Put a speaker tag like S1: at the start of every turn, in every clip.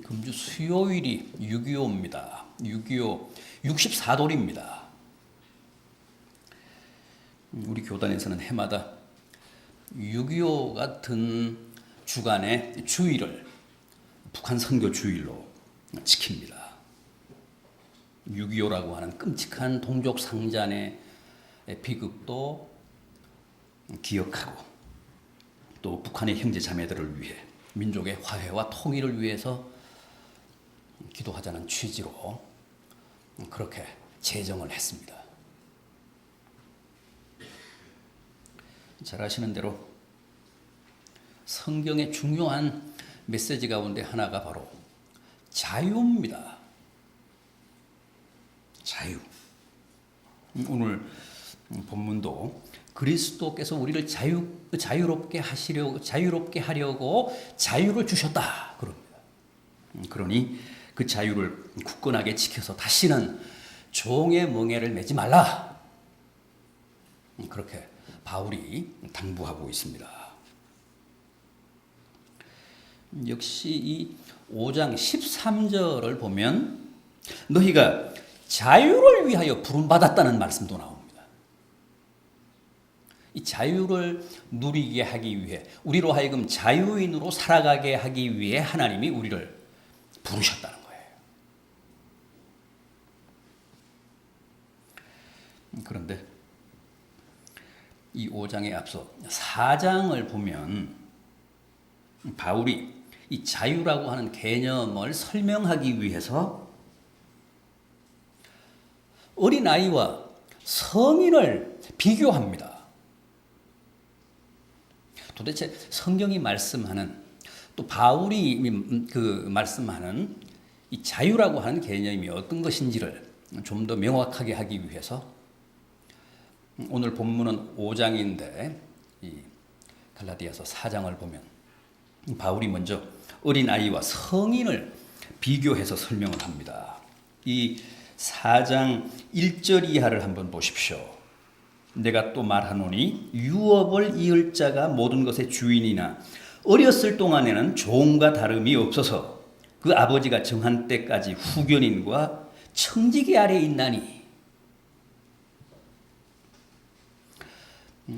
S1: 금주 수요일이 6.25입니다. 6.25 64돌입니다. 우리 교단에서는 해마다 6.25 같은 주간의 주일을 북한 선교 주일로 지킵니다. 6.25라고 하는 끔찍한 동족 상잔의 비극도 기억하고 또 북한의 형제 자매들을 위해 민족의 화해와 통일을 위해서 기도하자는 취지로 그렇게 제정을 했습니다. 잘 아시는 대로 성경의 중요한 메시지 가운데 하나가 바로 자유입니다. 자유. 오늘 본문도 그리스도께서 우리를 자유롭게 하려고 자유를 주셨다 그럽니다. 그러니 그 자유를 굳건하게 지켜서 다시는 종의 멍에를 매지 말라. 그렇게 바울이 당부하고 있습니다. 역시 이 5장 13절을 보면 너희가 자유를 위하여 부름받았다는 말씀도 나옵니다. 이 자유를 누리게 하기 위해 우리로 하여금 자유인으로 살아가게 하기 위해 하나님이 우리를 부르셨다는 거예요. 그런데 이 5장에 앞서 4장을 보면 바울이 이 자유라고 하는 개념을 설명하기 위해서 어린아이와 성인을 비교합니다. 도대체 성경이 말씀하는 또 바울이 말씀하는 이 자유라고 하는 개념이 어떤 것인지를 좀 더 명확하게 하기 위해서 오늘 본문은 5장인데 이 갈라디아서 4장을 보면 바울이 먼저 어린아이와 성인을 비교해서 설명을 합니다. 이 4장 1절 이하를 한번 보십시오. 내가 또 말하노니 유업을 이을 자가 모든 것의 주인이나 어렸을 동안에는 종과 다름이 없어서 그 아버지가 정한 때까지 후견인과 청지기 아래에 있나니.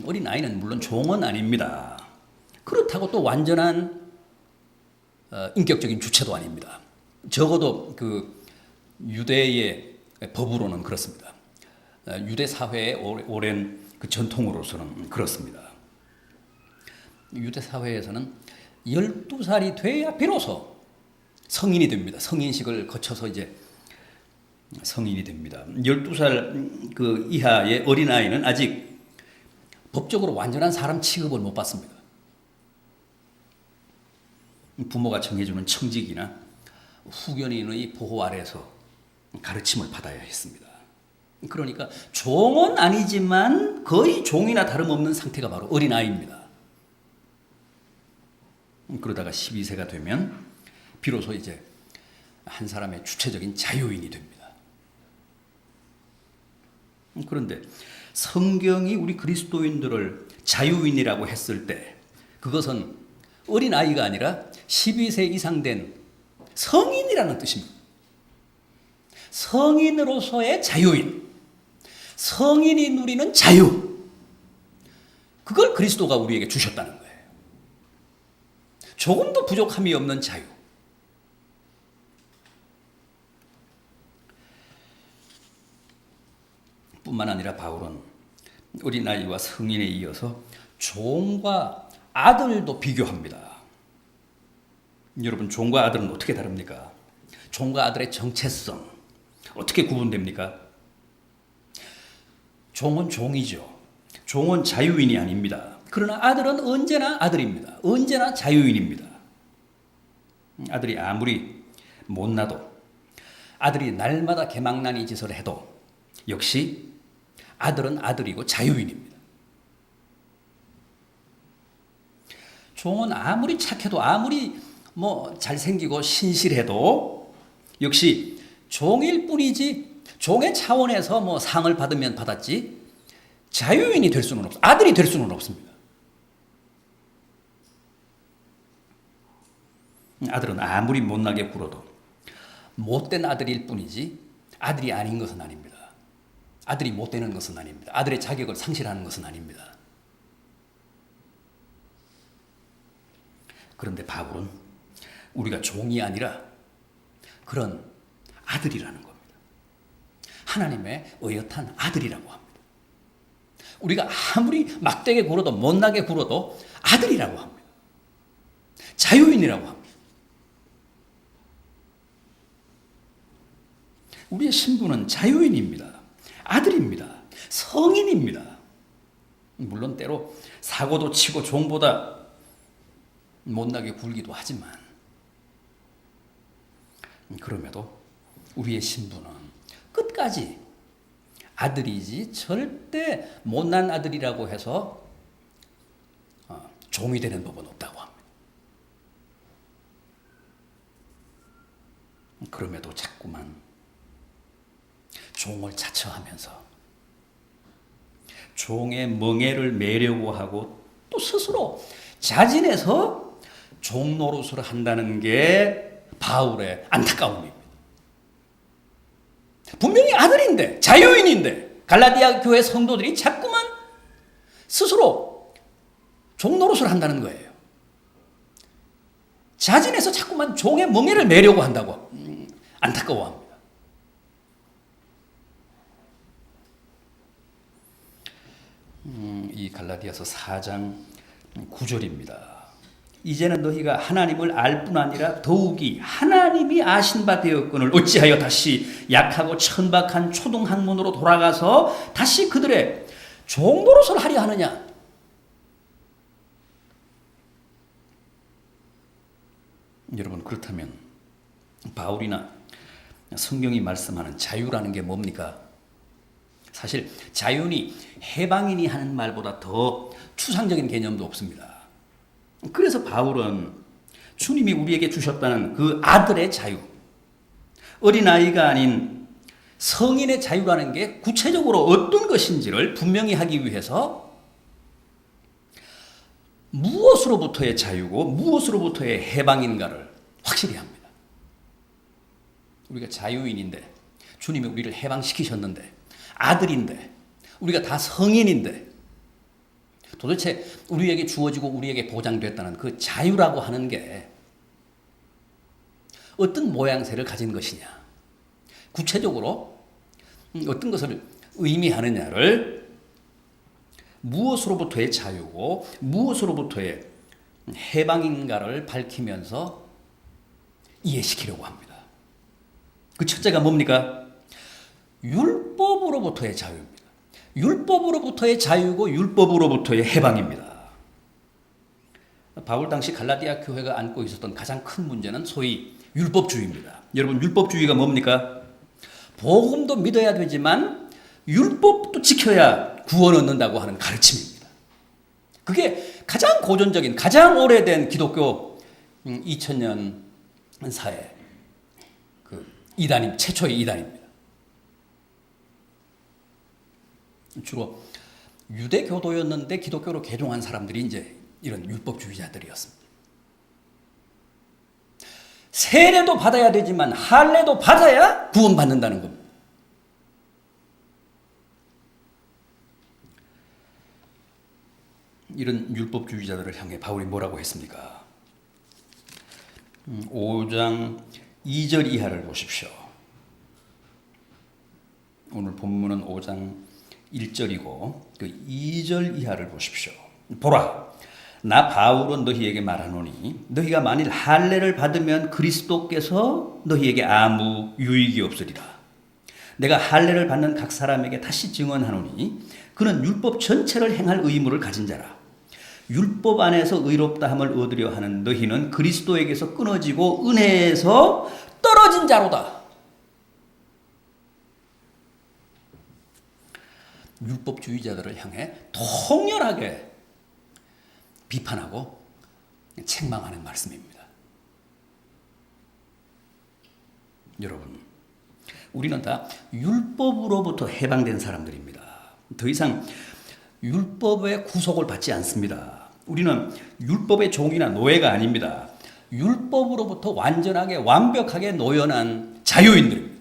S1: 어린아이는 물론 종은 아닙니다. 그렇다고 또 완전한 인격적인 주체도 아닙니다. 적어도 그 유대의 법으로는 그렇습니다. 유대 사회의 오랜 그 전통으로서는 그렇습니다. 유대 사회에서는 12살이 돼야 비로소 성인이 됩니다. 성인식을 거쳐서 이제 성인이 됩니다. 12살 그 이하의 어린아이는 아직 법적으로 완전한 사람 취급을 못 받습니다. 부모가 정해주는 청직이나 후견인의 보호 아래에서 가르침을 받아야 했습니다. 그러니까 종은 아니지만 거의 종이나 다름없는 상태가 바로 어린아이입니다. 그러다가 12세가 되면 비로소 이제 한 사람의 주체적인 자유인이 됩니다. 그런데 성경이 우리 그리스도인들을 자유인이라고 했을 때 그것은 어린아이가 아니라 12세 이상 된 성인이라는 뜻입니다. 성인으로서의 자유인, 성인이 누리는 자유, 그걸 그리스도가 우리에게 주셨다는 거예요. 조금도 부족함이 없는 자유. 뿐만 아니라 바울은 어린아이와 성인에 이어서 종과 아들도 비교합니다. 여러분, 종과 아들은 어떻게 다릅니까? 종과 아들의 정체성 어떻게 구분됩니까? 종은 종이죠. 종은 자유인이 아닙니다. 그러나 아들은 언제나 아들입니다. 언제나 자유인입니다. 아들이 아무리 못나도 아들이 날마다 개망나니 짓을 해도 역시 아들은 아들이고 자유인입니다. 종은 아무리 착해도 아무리 잘생기고 신실해도 역시 종일 뿐이지 종의 차원에서 상을 받으면 받았지 자유인이 될 수는 없습니다. 아들이 될 수는 없습니다. 아들은 아무리 못나게 굴어도 못된 아들일 뿐이지 아들이 아닌 것은 아닙니다. 아들이 못되는 것은 아닙니다. 아들의 자격을 상실하는 것은 아닙니다. 그런데 바울은 우리가 종이 아니라 그런 아들이라는 겁니다. 하나님의 의젓한 아들이라고 합니다. 우리가 아무리 막되게 굴어도 못나게 굴어도 아들이라고 합니다. 자유인이라고 합니다. 우리의 신분은 자유인입니다. 아들입니다. 성인입니다. 물론 때로 사고도 치고 종보다 못나게 굴기도 하지만 그럼에도 우리의 신분은 끝까지 아들이지 절대 못난 아들이라고 해서 종이 되는 법은 없다고 합니다. 그럼에도 자꾸만 종을 자처하면서 종의 멍에를 매려고 하고 또 스스로 자진해서 종 노릇을 한다는 게 바울의 안타까움입니다. 분명히 아들인데 자유인인데 갈라디아 교회 성도들이 자꾸만 스스로 종 노릇을 한다는 거예요. 자진해서 자꾸만 종의 멍에를 매려고 한다고 안타까워합니다. 이 갈라디아서 4장 9절입니다. 이제는 너희가 하나님을 알 뿐 아니라 더욱이 하나님이 아신 바 되었거늘 어찌하여 다시 약하고 천박한 초등학문으로 돌아가서 다시 그들의 종노릇을 하려 하느냐. 여러분, 그렇다면 바울이나 성경이 말씀하는 자유라는 게 뭡니까? 사실 자유인이 해방인이 하는 말보다 더 추상적인 개념도 없습니다. 그래서 바울은 주님이 우리에게 주셨다는 그 아들의 자유, 어린아이가 아닌 성인의 자유라는 게 구체적으로 어떤 것인지를 분명히 하기 위해서 무엇으로부터의 자유고 무엇으로부터의 해방인가를 확실히 합니다. 우리가 자유인인데 주님이 우리를 해방시키셨는데 아들인데 우리가 다 성인인데 도대체 우리에게 주어지고 우리에게 보장됐다는 그 자유라고 하는 게 어떤 모양새를 가진 것이냐, 구체적으로 어떤 것을 의미하느냐를 무엇으로부터의 자유고 무엇으로부터의 해방인가를 밝히면서 이해시키려고 합니다. 그 첫째가 뭡니까? 율법으로부터의 자유입니다. 율법으로부터의 자유고 율법으로부터의 해방입니다. 바울 당시 갈라디아 교회가 안고 있었던 가장 큰 문제는 소위 율법주의입니다. 여러분, 율법주의가 뭡니까? 복음도 믿어야 되지만 율법도 지켜야 구원 얻는다고 하는 가르침입니다. 그게 가장 고전적인, 가장 오래된 기독교 2000년 사의 그 이단임, 최초의 이단입니다. 주로 유대교도였는데 기독교로 개종한 사람들이 이제 이런 율법주의자들이었습니다. 세례도 받아야 되지만 할례도 받아야 구원받는다는 겁니다. 이런 율법주의자들을 향해 바울이 뭐라고 했습니까? 5장 2절 이하를 보십시오. 오늘 본문은 5장 1절이고 그 2절 이하를 보십시오. 보라, 나 바울은 너희에게 말하노니 너희가 만일 할례를 받으면 그리스도께서 너희에게 아무 유익이 없으리라. 내가 할례를 받는 각 사람에게 다시 증언하노니 그는 율법 전체를 행할 의무를 가진 자라. 율법 안에서 의롭다 함을 얻으려 하는 너희는 그리스도에게서 끊어지고 은혜에서 떨어진 자로다. 율법주의자들을 향해 통렬하게 비판하고 책망하는 말씀입니다. 여러분, 우리는 다 율법으로부터 해방된 사람들입니다. 더 이상 율법의 구속을 받지 않습니다. 우리는 율법의 종이나 노예가 아닙니다. 율법으로부터 완전하게 완벽하게 노연한 자유인들입니다.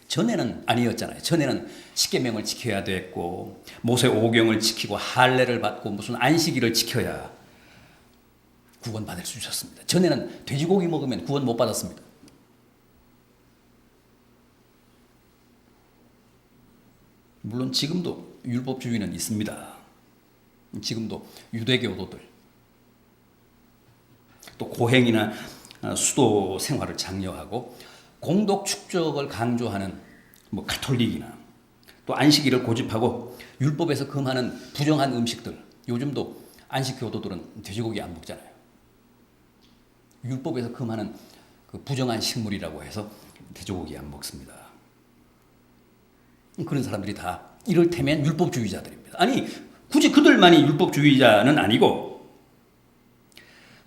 S1: 전에는 아니었잖아요. 전에는 십계명을 지켜야 됐고 모세 오경을 지키고 할례를 받고 무슨 안식일을 지켜야 구원받을 수 있었습니다. 전에는 돼지고기 먹으면 구원 못 받았습니다. 물론 지금도 율법주의는 있습니다. 지금도 유대교도들 또 고행이나 수도 생활을 장려하고 공덕 축적을 강조하는 가톨릭이나 또 안식일을 고집하고 율법에서 금하는 부정한 음식들, 요즘도 안식 교도들은 돼지고기 안 먹잖아요. 율법에서 금하는 그 부정한 식물이라고 해서 돼지고기 안 먹습니다. 그런 사람들이 다 이를테면 율법주의자들입니다. 아니 굳이 그들만이 율법주의자는 아니고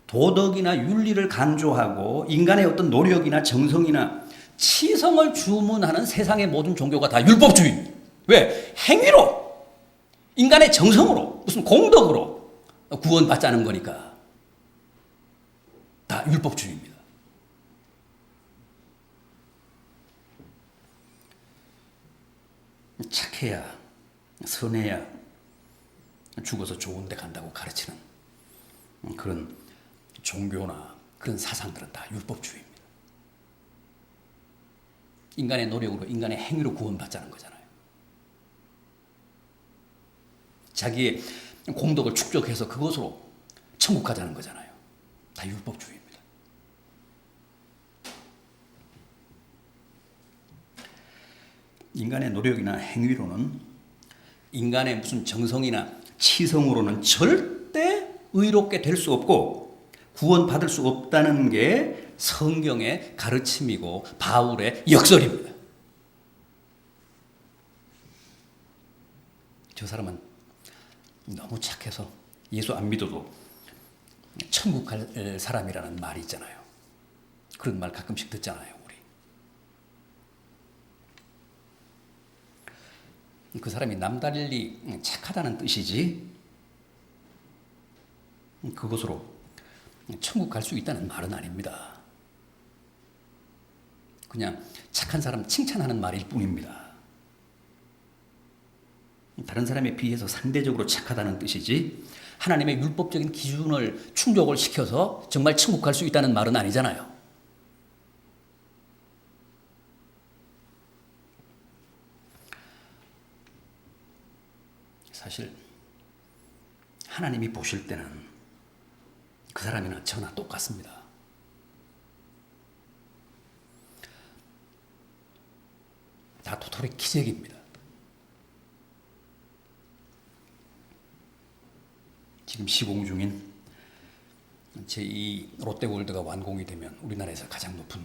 S1: 도덕이나 윤리를 강조하고 인간의 어떤 노력이나 정성이나 치성을 주문하는 세상의 모든 종교가 다 율법주의입니다. 왜? 행위로, 인간의 정성으로, 무슨 공덕으로 구원받자는 거니까 다 율법주의입니다. 착해야, 선해야 죽어서 좋은 데 간다고 가르치는 그런 종교나 그런 사상들은 다 율법주의입니다. 인간의 노력으로, 인간의 행위로 구원받자는 거잖아요. 자기의 공덕을 축적해서 그것으로 천국 가자는 거잖아요. 다 율법주의입니다. 인간의 노력이나 행위로는, 인간의 무슨 정성이나 치성으로는 절대 의롭게 될 수 없고 구원받을 수 없다는 게 성경의 가르침이고 바울의 역설입니다. 저 사람은 너무 착해서 예수 안 믿어도 천국 갈 사람이라는 말이 있잖아요. 그런 말 가끔씩 듣잖아요, 우리. 그 사람이 남달리 착하다는 뜻이지 그것으로 천국 갈 수 있다는 말은 아닙니다. 그냥 착한 사람 칭찬하는 말일 뿐입니다. 다른 사람에 비해서 상대적으로 착하다는 뜻이지 하나님의 율법적인 기준을 충족을 시켜서 정말 천국 갈 수 있다는 말은 아니잖아요. 사실 하나님이 보실 때는 그 사람이나 저나 똑같습니다. 다 도토리 기적입니다. 지금 시공 중인 제2 롯데월드가 완공이 되면 우리나라에서 가장 높은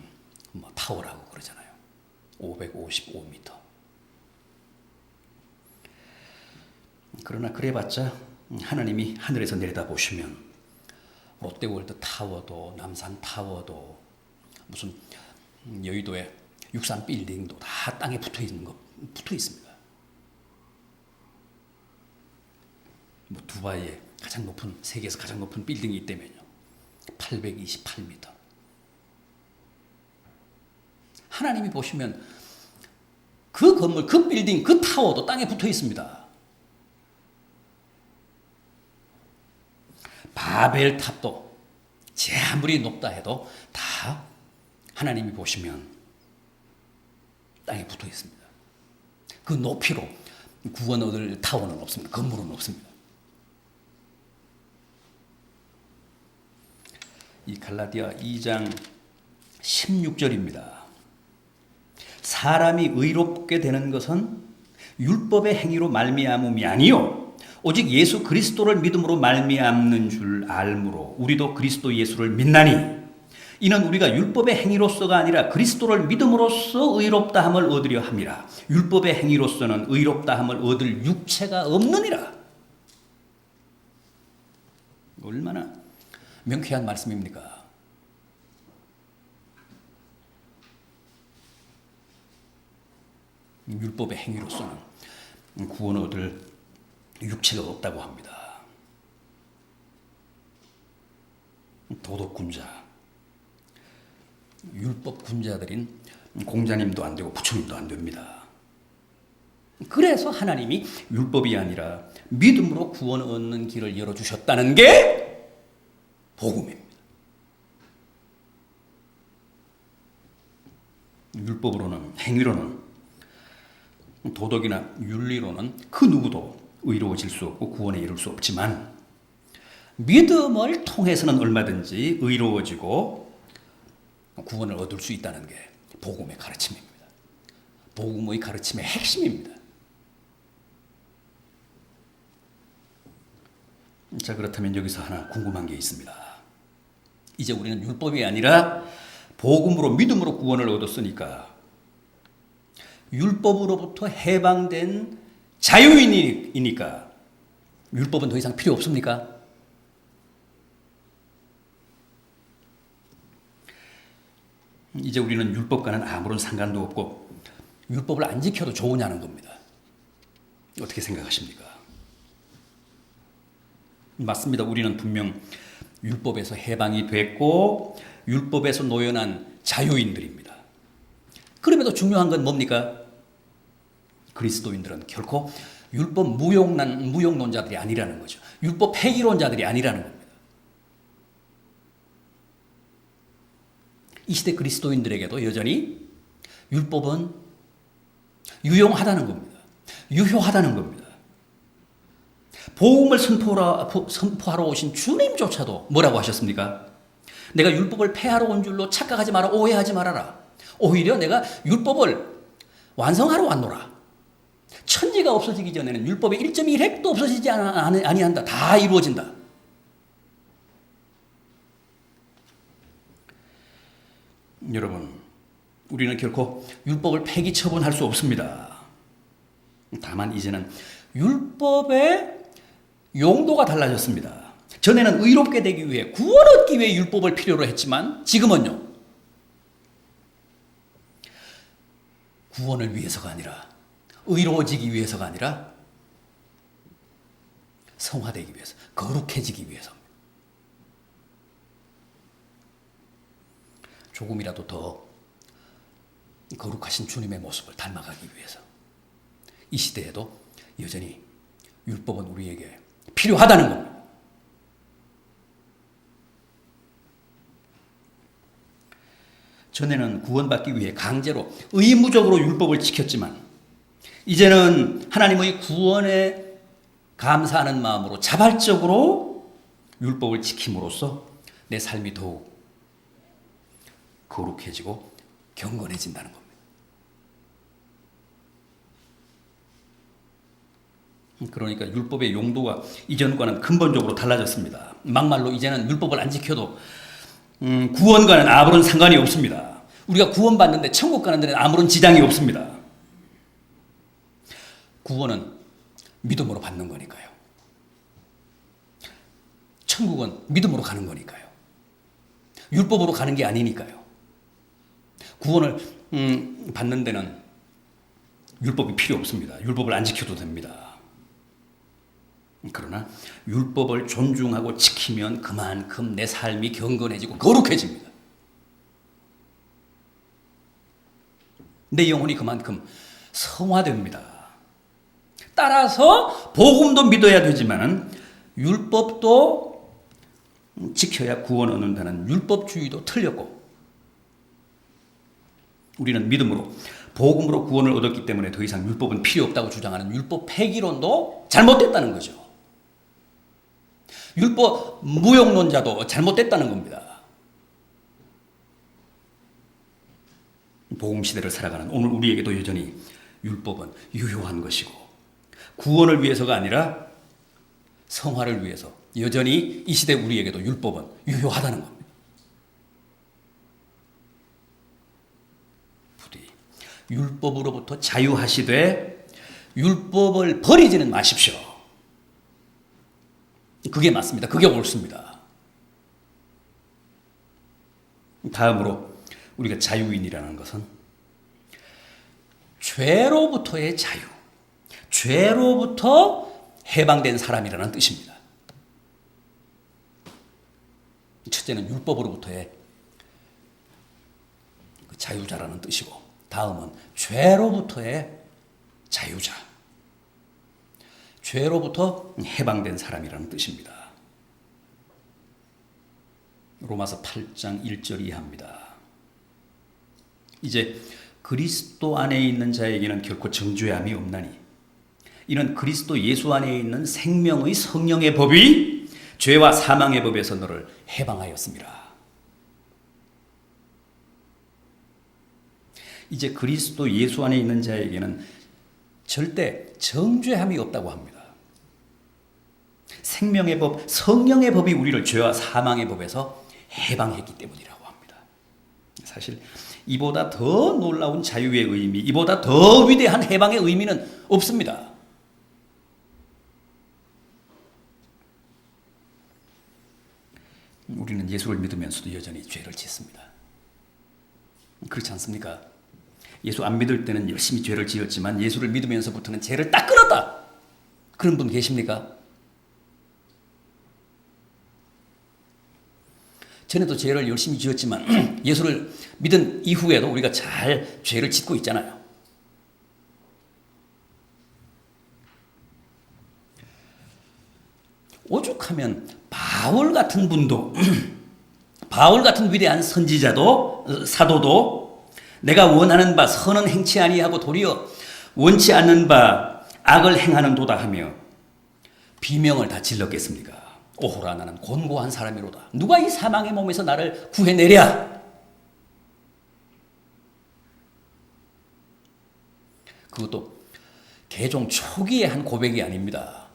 S1: 타워라고 그러잖아요. 555m. 그러나 그래봤자 하나님이 하늘에서 내려다보시면 롯데월드 타워도 남산 타워도 무슨 여의도의 63 빌딩도 다 땅에 붙어 있습니다. 두바이에 가장 높은, 세계에서 가장 높은 빌딩이 있다면요. 828m. 하나님이 보시면 그 건물, 그 빌딩, 그 타워도 땅에 붙어 있습니다. 바벨탑도 제 아무리 높다 해도 다 하나님이 보시면 땅에 붙어 있습니다. 그 높이로 구원 얻을 타워는 없습니다. 건물은 없습니다. 이 갈라디아 2장 16절입니다. 사람이 의롭게 되는 것은 율법의 행위로 말미암음이 아니요 오직 예수 그리스도를 믿음으로 말미암는 줄 알므로 우리도 그리스도 예수를 믿나니 이는 우리가 율법의 행위로서가 아니라 그리스도를 믿음으로써 의롭다함을 얻으려 함이라. 율법의 행위로서는 의롭다함을 얻을 육체가 없느니라. 얼마나 명쾌한 말씀입니까? 율법의 행위로서는 구원 얻을 육체가 없다고 합니다. 도덕군자, 율법군자들인 공자님도 안 되고 부처님도 안 됩니다. 그래서 하나님이 율법이 아니라 믿음으로 구원 얻는 길을 열어주셨다는 게 복음입니다. 율법으로는, 행위로는, 도덕이나 윤리로는 그 누구도 의로워질 수 없고 구원에 이룰 수 없지만 믿음을 통해서는 얼마든지 의로워지고 구원을 얻을 수 있다는 게 복음의 가르침입니다. 복음의 가르침의 핵심입니다. 자, 그렇다면 여기서 하나 궁금한 게 있습니다. 이제 우리는 율법이 아니라 복음으로 믿음으로 구원을 얻었으니까 율법으로부터 해방된 자유인이니까 율법은 더 이상 필요 없습니까? 이제 우리는 율법과는 아무런 상관도 없고 율법을 안 지켜도 좋으냐는 겁니다. 어떻게 생각하십니까? 맞습니다. 우리는 분명 율법에서 해방이 됐고 율법에서 노연한 자유인들입니다. 그럼에도 중요한 건 뭡니까? 그리스도인들은 결코 율법 무용론자들이 아니라는 거죠. 율법 폐기론자들이 아니라는 겁니다. 이 시대 그리스도인들에게도 여전히 율법은 유용하다는 겁니다. 유효하다는 겁니다. 복음을 선포하러 오신 주님조차도 뭐라고 하셨습니까? 내가 율법을 폐하러 온 줄로 착각하지 마라, 오해하지 말아라. 오히려 내가 율법을 완성하러 왔노라. 천지가 없어지기 전에는 율법의 1.1획도 없어지지 아니한다. 다 이루어진다. 여러분, 우리는 결코 율법을 폐기 처분할 수 없습니다. 다만 이제는 율법의 용도가 달라졌습니다. 전에는 의롭게 되기 위해, 구원 얻기 위해 율법을 필요로 했지만 지금은요, 구원을 위해서가 아니라, 의로워지기 위해서가 아니라 성화되기 위해서, 거룩해지기 위해서, 조금이라도 더 거룩하신 주님의 모습을 닮아가기 위해서 이 시대에도 여전히 율법은 우리에게 필요하다는 겁니다. 전에는 구원받기 위해 강제로 의무적으로 율법을 지켰지만 이제는 하나님의 구원에 감사하는 마음으로 자발적으로 율법을 지킴으로써 내 삶이 더욱 거룩해지고 경건해진다는 겁니다. 그러니까 율법의 용도가 이전과는 근본적으로 달라졌습니다. 막말로 이제는 율법을 안 지켜도 구원과는 아무런 상관이 없습니다. 우리가 구원받는데 천국 가는 데는 아무런 지장이 없습니다. 구원은 믿음으로 받는 거니까요. 천국은 믿음으로 가는 거니까요. 율법으로 가는 게 아니니까요. 구원을 받는 데는 율법이 필요 없습니다. 율법을 안 지켜도 됩니다. 그러나 율법을 존중하고 지키면 그만큼 내 삶이 경건해지고 거룩해집니다. 내 영혼이 그만큼 성화됩니다. 따라서 복음도 믿어야 되지만 율법도 지켜야 구원 얻는다는 율법주의도 틀렸고 우리는 믿음으로 복음으로 구원을 얻었기 때문에 더 이상 율법은 필요 없다고 주장하는 율법 폐기론도 잘못됐다는 거죠. 율법 무용론자도 잘못됐다는 겁니다. 복음 시대를 살아가는 오늘 우리에게도 여전히 율법은 유효한 것이고 구원을 위해서가 아니라 성화를 위해서 여전히 이 시대 우리에게도 율법은 유효하다는 겁니다. 부디 율법으로부터 자유하시되 율법을 버리지는 마십시오. 그게 맞습니다. 그게 옳습니다. 다음으로 우리가 자유인이라는 것은 죄로부터의 자유, 죄로부터 해방된 사람이라는 뜻입니다. 첫째는 율법으로부터의 그 자유자라는 뜻이고, 다음은 죄로부터의 자유자, 죄로부터 해방된 사람이라는 뜻입니다. 로마서 8장 1절 이하입니다. 이제 그리스도 안에 있는 자에게는 결코 정죄함이 없나니 이는 그리스도 예수 안에 있는 생명의 성령의 법이 죄와 사망의 법에서 너를 해방하였습니다. 이제 그리스도 예수 안에 있는 자에게는 절대 정죄함이 없다고 합니다. 생명의 법, 성령의 법이 우리를 죄와 사망의 법에서 해방했기 때문이라고 합니다. 사실 이보다 더 놀라운 자유의 의미, 이보다 더 위대한 해방의 의미는 없습니다. 우리는 예수를 믿으면서도 여전히 죄를 짓습니다. 그렇지 않습니까? 예수 안 믿을 때는 열심히 죄를 지었지만 예수를 믿으면서부터는 죄를 딱 끊었다. 그런 분 계십니까? 전에도 죄를 열심히 지었지만 예수를 믿은 이후에도 우리가 잘 죄를 짓고 있잖아요. 오죽하면 바울 같은 분도 바울 같은 위대한 선지자도 사도도 내가 원하는 바 선은 행치 아니하고 도리어 원치 않는 바 악을 행하는 도다 하며 비명을 다 질렀겠습니까? 오호라 나는 곤고한 사람이로다. 누가 이 사망의 몸에서 나를 구해내랴? 그것도 개종 초기의 한 고백이 아닙니다.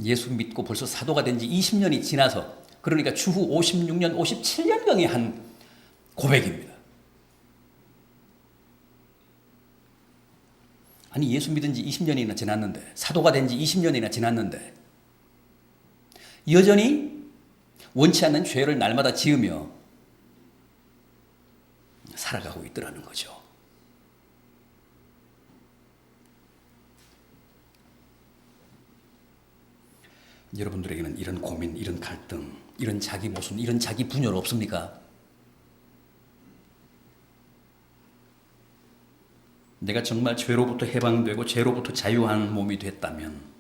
S1: 예수 믿고 벌써 사도가 된 지 20년이 지나서 그러니까 추후 56년, 57년경에 한 고백입니다. 아니 예수 믿은 지 20년이나 지났는데 사도가 된 지 20년이나 지났는데 여전히 원치 않는 죄를 날마다 지으며 살아가고 있더라는 거죠. 여러분들에게는 이런 고민, 이런 갈등, 이런 자기 모순, 이런 자기 분열 없습니까? 내가 정말 죄로부터 해방되고 죄로부터 자유한 몸이 됐다면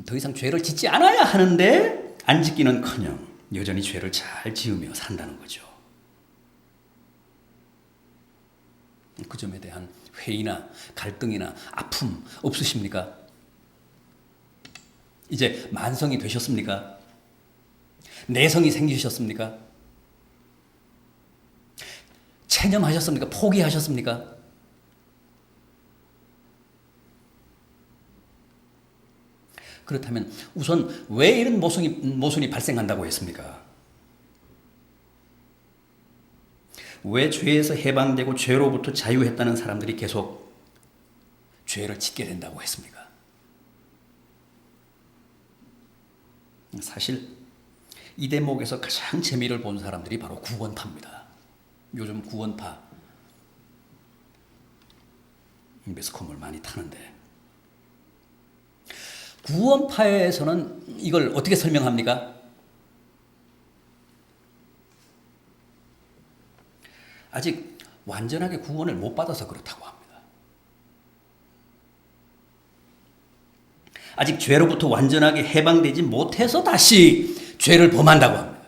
S1: 더 이상 죄를 짓지 않아야 하는데 안 짓기는커녕 여전히 죄를 잘 지으며 산다는 거죠. 그 점에 대한 회의나 갈등이나 아픔 없으십니까? 이제 만성이 되셨습니까? 내성이 생기셨습니까? 체념하셨습니까? 포기하셨습니까? 그렇다면 우선 왜 이런 모순이 발생한다고 했습니까? 왜 죄에서 해방되고 죄로부터 자유했다는 사람들이 계속 죄를 짓게 된다고 했습니까? 사실 이 대목에서 가장 재미를 본 사람들이 바로 구원파입니다. 요즘 구원파 매스컴을 많이 타는데 구원파에서는 이걸 어떻게 설명합니까? 아직 완전하게 구원을 못 받아서 그렇다고 합니다. 아직 죄로부터 완전하게 해방되지 못해서 다시 죄를 범한다고 합니다.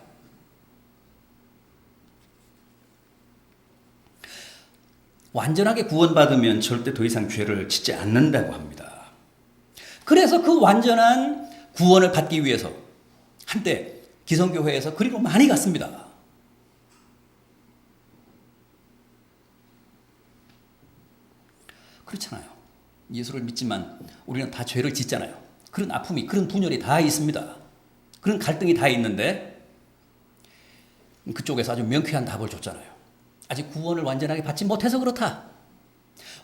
S1: 완전하게 구원받으면 절대 더 이상 죄를 짓지 않는다고 합니다. 그래서 그 완전한 구원을 받기 위해서 한때 기성교회에서 그리로 많이 갔습니다. 그렇잖아요. 예수를 믿지만 우리는 다 죄를 짓잖아요. 그런 아픔이, 그런 분열이 다 있습니다. 그런 갈등이 다 있는데 그쪽에서 아주 명쾌한 답을 줬잖아요. 아직 구원을 완전하게 받지 못해서 그렇다.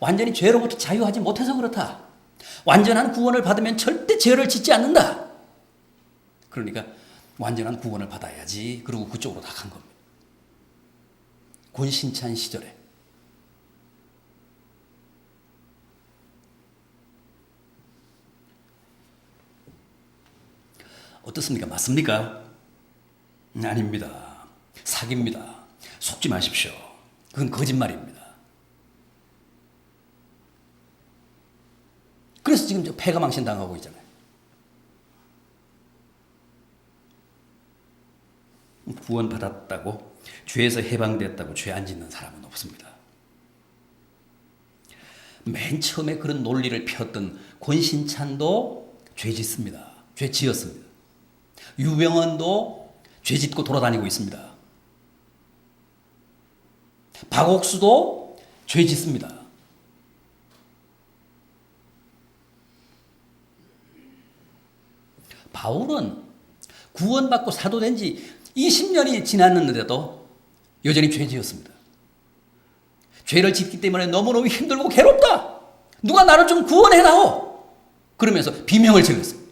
S1: 완전히 죄로부터 자유하지 못해서 그렇다. 완전한 구원을 받으면 절대 죄를 짓지 않는다. 그러니까 완전한 구원을 받아야지. 그리고 그쪽으로 다 간 겁니다. 권신찬 시절에. 어떻습니까? 맞습니까? 아닙니다. 사기입니다. 속지 마십시오. 그건 거짓말입니다. 그래서 지금 저 폐가망신 당하고 있잖아요. 구원받았다고, 죄에서 해방됐다고 죄 안 짓는 사람은 없습니다. 맨 처음에 그런 논리를 폈던 권신찬도 죄 짓습니다. 죄 지었습니다. 유병헌도 죄 짓고 돌아다니고 있습니다. 박옥수도 죄 짓습니다. 바울은 구원받고 사도된 지 20년이 지났는데도 여전히 죄 지었습니다. 죄를 짓기 때문에 너무너무 힘들고 괴롭다. 누가 나를 좀 구원해다오. 그러면서 비명을 질렀습니다.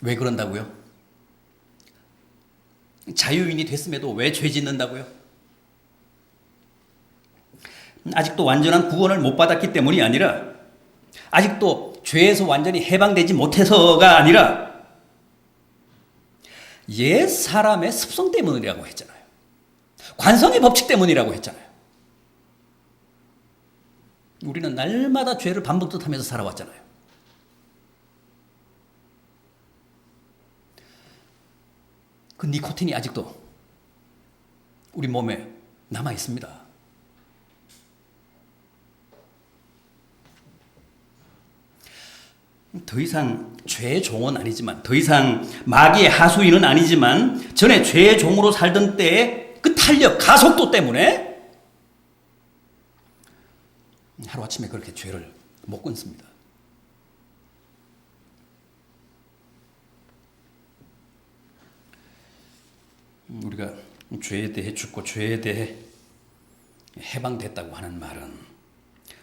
S1: 왜 그런다고요? 자유인이 됐음에도 왜 죄 짓는다고요? 아직도 완전한 구원을 못 받았기 때문이 아니라, 아직도 죄에서 완전히 해방되지 못해서가 아니라 옛 사람의 습성 때문이라고 했잖아요. 관성의 법칙 때문이라고 했잖아요. 우리는 날마다 죄를 반복하면서 살아왔잖아요. 그 니코틴이 아직도 우리 몸에 남아 있습니다. 더 이상 죄의 종은 아니지만, 더 이상 마귀의 하수인은 아니지만, 전에 죄의 종으로 살던 때의 그 탄력, 가속도 때문에 하루아침에 그렇게 죄를 못 끊습니다. 우리가 죄에 대해 죽고 죄에 대해 해방됐다고 하는 말은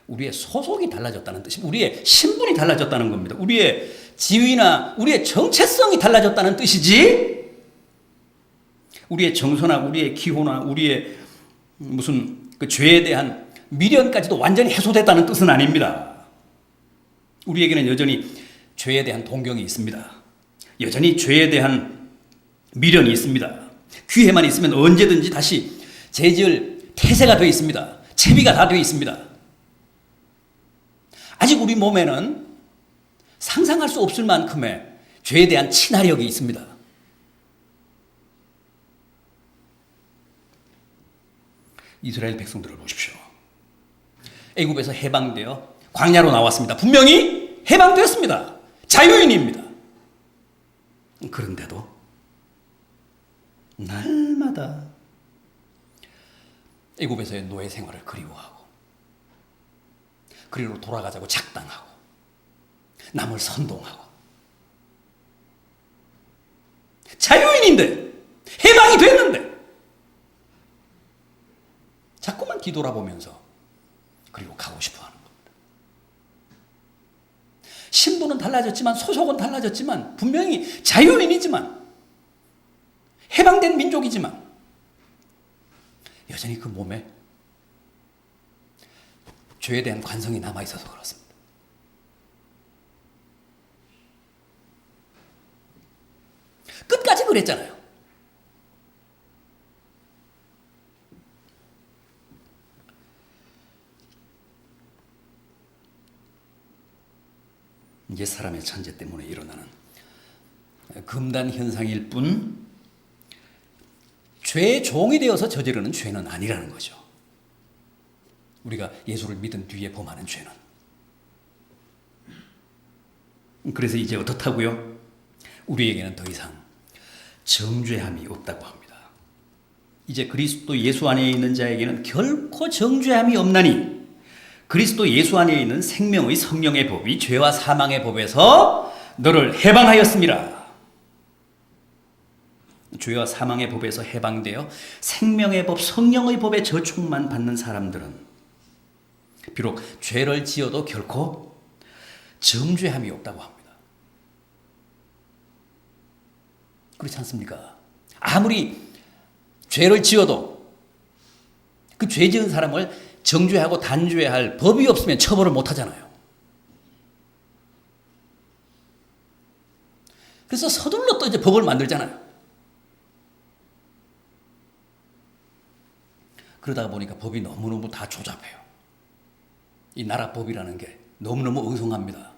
S1: 우리의 소속이 달라졌다는 뜻입니다. 우리의 신분이 달라졌다는 겁니다. 우리의 지위나 우리의 정체성이 달라졌다는 뜻이지, 우리의 정서나 우리의 기호나 우리의 무슨 그 죄에 대한 미련까지도 완전히 해소됐다는 뜻은 아닙니다. 우리에게는 여전히 죄에 대한 동경이 있습니다. 여전히 죄에 대한 미련이 있습니다. 기회만 있으면 언제든지 다시 죄지을 태세가 되어 있습니다. 채비가 다 되어 있습니다. 아직 우리 몸에는 상상할 수 없을 만큼의 죄에 대한 친화력이 있습니다. 이스라엘 백성들을 보십시오. 애굽에서 해방되어 광야로 나왔습니다. 분명히 해방되었습니다. 자유인입니다. 그런데도 날마다 애굽에서의 노예 생활을 그리워하고, 그리로 돌아가자고 작당하고, 남을 선동하고. 자유인인데, 해방이 됐는데 자꾸만 뒤돌아보면서 그리고 가고 싶어하는 겁니다. 신분은 달라졌지만, 소속은 달라졌지만, 분명히 자유인이지만, 해방된 민족이지만 여전히 그 몸에 죄에 대한 관성이 남아있어서 그렇습니다. 끝까지 그랬잖아요. 이게 사람의 천재 때문에 일어나는 금단 현상일 뿐, 죄의 종이 되어서 저지르는 죄는 아니라는 거죠. 우리가 예수를 믿은 뒤에 범하는 죄는. 그래서 이제 어떻다고요? 우리에게는 더 이상 정죄함이 없다고 합니다. 이제 그리스도 예수 안에 있는 자에게는 결코 정죄함이 없나니, 그리스도 예수 안에 있는 생명의 성령의 법이 죄와 사망의 법에서 너를 해방하였습니다. 죄와 사망의 법에서 해방되어 생명의 법, 성령의 법의 저촉만 받는 사람들은 비록 죄를 지어도 결코 정죄함이 없다고 합니다. 그렇지 않습니까? 아무리 죄를 지어도 그 죄 지은 사람을 정죄하고 단죄할 법이 없으면 처벌을 못 하잖아요. 그래서 서둘러 또 이제 법을 만들잖아요. 그러다가 보니까 법이 너무너무 다 조잡해요. 이 나라 법이라는 게 너무너무 의성합니다.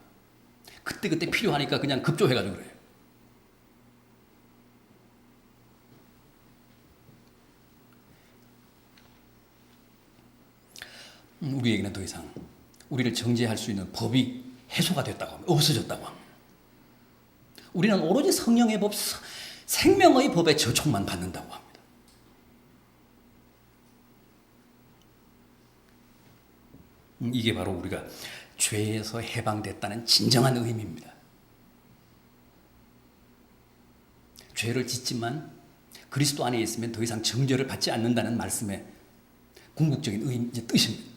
S1: 그때그때 필요하니까 그냥 급조해가지고 그래요. 우리에게는 더 이상 우리를 정죄할 수 있는 법이 해소가 됐다고 합니다. 없어졌다고 합니다. 우리는 오로지 성령의 법, 생명의 법에 저촉만 받는다고 합니다. 이게 바로 우리가 죄에서 해방됐다는 진정한 의미입니다. 죄를 짓지만 그리스도 안에 있으면 더 이상 정죄를 받지 않는다는 말씀의 궁극적인 뜻입니다.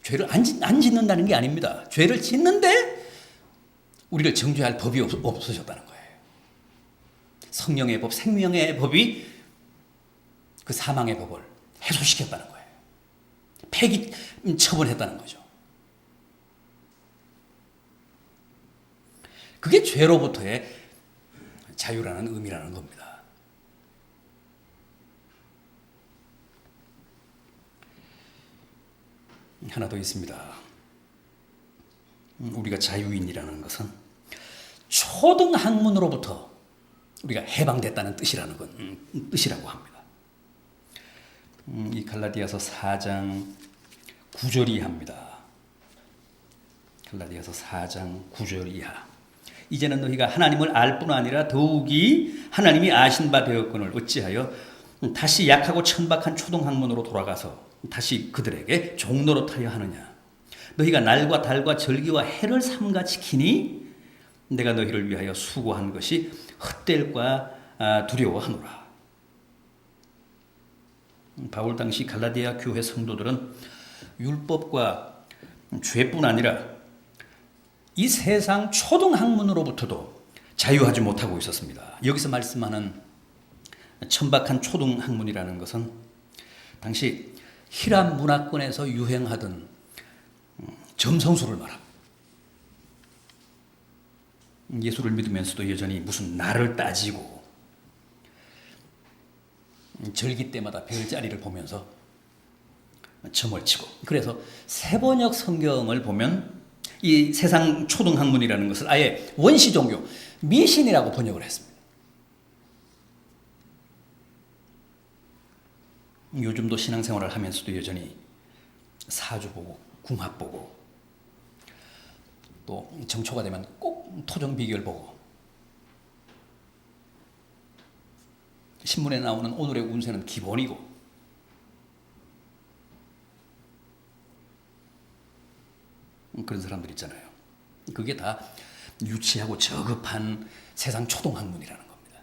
S1: 죄를 안 짓는다는 게 아닙니다. 죄를 짓는데 우리를 정죄할 법이 없어졌다는 거예요. 성령의 법, 생명의 법이 그 사망의 법을 해소시켰다는 거예요. 폐기 처분했다는 거죠. 그게 죄로부터의 자유라는 의미라는 겁니다. 하나 더 있습니다. 우리가 자유인이라는 것은 초등학문으로부터 우리가 해방됐다는 뜻이라고 합니다. 이 갈라디아서 4장 9절 이하입니다. 갈라디아서 4장 9절 이하. 이제는 너희가 하나님을 알 뿐 아니라 더욱이 하나님이 아신 바 되었거늘 어찌하여 다시 약하고 천박한 초등학문으로 돌아가서 다시 그들에게 종노릇하여 하느냐. 너희가 날과 달과 절기와 해를 삼가 지키니 내가 너희를 위하여 수고한 것이 헛될까 두려워하노라. 바울 당시 갈라디아 교회 성도들은 율법과 죄뿐 아니라 이 세상 초등학문으로부터도 자유하지 못하고 있었습니다. 여기서 말씀하는 천박한 초등학문이라는 것은 당시 히람 문화권에서 유행하던 점성술을 말합니다. 예수를 믿으면서도 여전히 무슨 날을 따지고 절기 때마다 별자리를 보면서 점을 치고, 그래서 세번역 성경을 보면 이 세상 초등학문이라는 것을 아예 원시 종교, 미신이라고 번역을 했습니다. 요즘도 신앙생활을 하면서도 여전히 사주 보고 궁합 보고 또 정초가 되면 꼭 토정 비결 보고 신문에 나오는 오늘의 운세는 기본이고 그런 사람들 있잖아요. 그게 다 유치하고 저급한 세상 초등학문이라는 겁니다.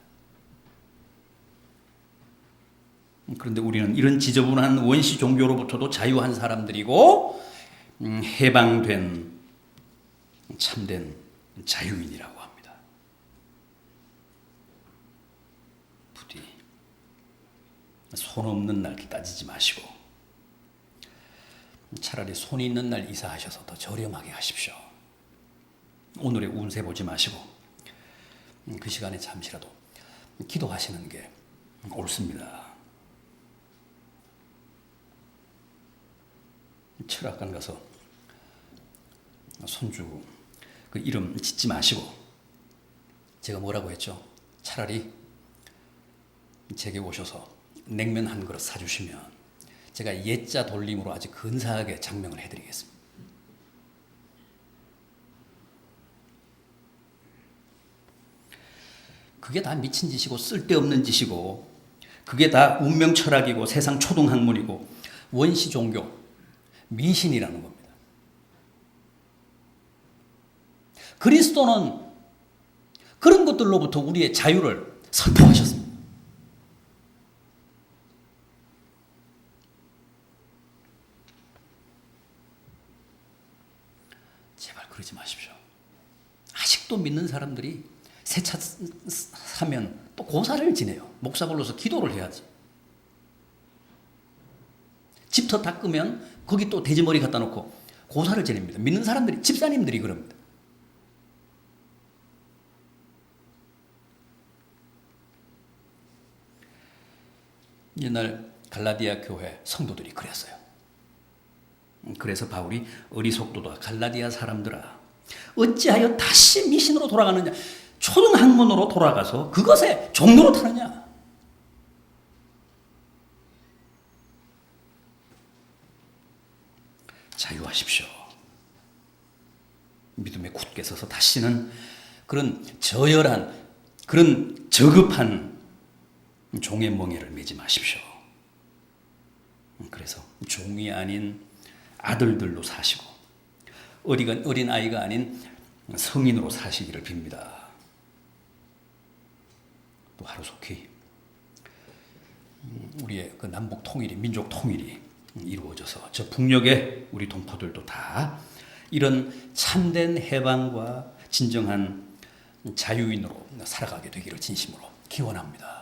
S1: 그런데 우리는 이런 지저분한 원시 종교로부터도 자유한 사람들이고 해방된 참된 자유인이라고 합니다. 부디 손 없는 날 따지지 마시고 차라리 손이 있는 날 이사하셔서 더 저렴하게 하십시오. 오늘의 운세 보지 마시고 그 시간에 잠시라도 기도하시는 게 옳습니다. 철학관 가서 손주 그 이름 짓지 마시고 제가 뭐라고 했죠? 차라리 제게 오셔서 냉면 한 그릇 사주시면 제가 예자 돌림으로 아주 근사하게 장명을 해드리겠습니다. 그게 다 미친 짓이고 쓸데없는 짓이고 그게 다 운명 철학이고 세상 초등학문이고 원시 종교, 미신이라는 겁니다. 그리스도는 그런 것들로부터 우리의 자유를 선포하셨습니다. 제발 그러지 마십시오. 아직도 믿는 사람들이 새 차 사면 또 고사를 지내요. 목사 불러서 기도를 해야지. 집터 닦으면 거기 또 돼지머리 갖다 놓고 고사를 지냅니다. 믿는 사람들이, 집사님들이 그럽니다. 옛날 갈라디아 교회 성도들이 그랬어요. 그래서 바울이 어리석도다 갈라디아 사람들아 어찌하여 다시 미신으로 돌아가느냐, 초등학문으로 돌아가서 그것에 종로로 타느냐. 자유하십시오. 믿음에 굳게 서서 다시는 그런 저열한, 그런 저급한 종의 멍에를 매지 마십시오. 그래서 종이 아닌 아들들로 사시고 어린 아이가 아닌 성인으로 사시기를 빕니다. 또 하루속히 우리의 그 남북 통일이, 민족 통일이 이루어져서 저 북녘의 우리 동포들도 다 이런 참된 해방과 진정한 자유인으로 살아가게 되기를 진심으로 기원합니다.